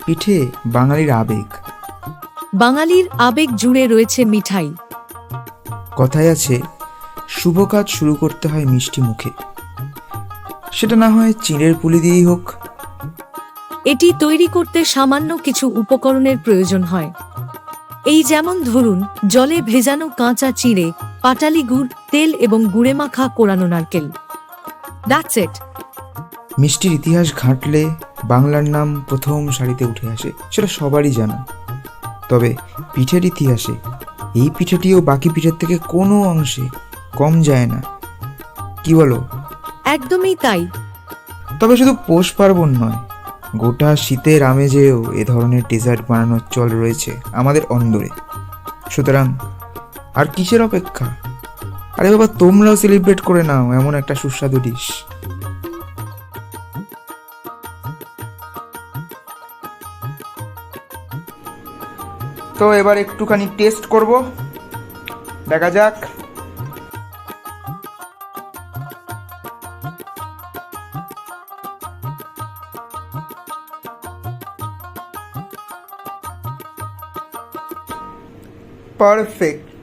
পিঠে বাঙালির আবেগ। বাঙালির আবেগ জুড়ে রয়েছে মিঠাই। কথায় আছে, শুভ কাজ শুরু করতে হয় মিষ্টি মুখে। সেটা না হয় চিঁড়ের পুলি দিয়েই হোক। এটি তৈরি করতে সামান্য কিছু উপকরণের প্রয়োজন হয়। এই যেমন ধরুন, জলে ভেজানো কাঁচা চিড়ে, পাটালি গুড়, তেল এবং গুড়ে মাখা কোরানো নারকেল। That's it. মিষ্টির ইতিহাস ঘাঁটলে বাংলার নাম প্রথম সারিতে উঠে আসে, সেটা সবারই জানা। তবে পিঠের ইতিহাসে এই পিঠেটিও বাকি পিঠের থেকে কোনো অংশে কম যায় না, কি বলো? একদমই তাই। তবে শুধু পৌষ পার্বণ নয়, গোটা শীতের আমেজেও এ ধরনের ডেজার্ট বানানোর চল রয়েছে আমাদের অন্দরে। সুতরাং আর কিসের অপেক্ষা? আরে বাবা, তোমরাও সেলিব্রেট করে নাও এমন একটা সুস্বাদু ডিশ। তো এবার একটুখানি টেস্ট করব, দেখা যাক। পারফেক্ট।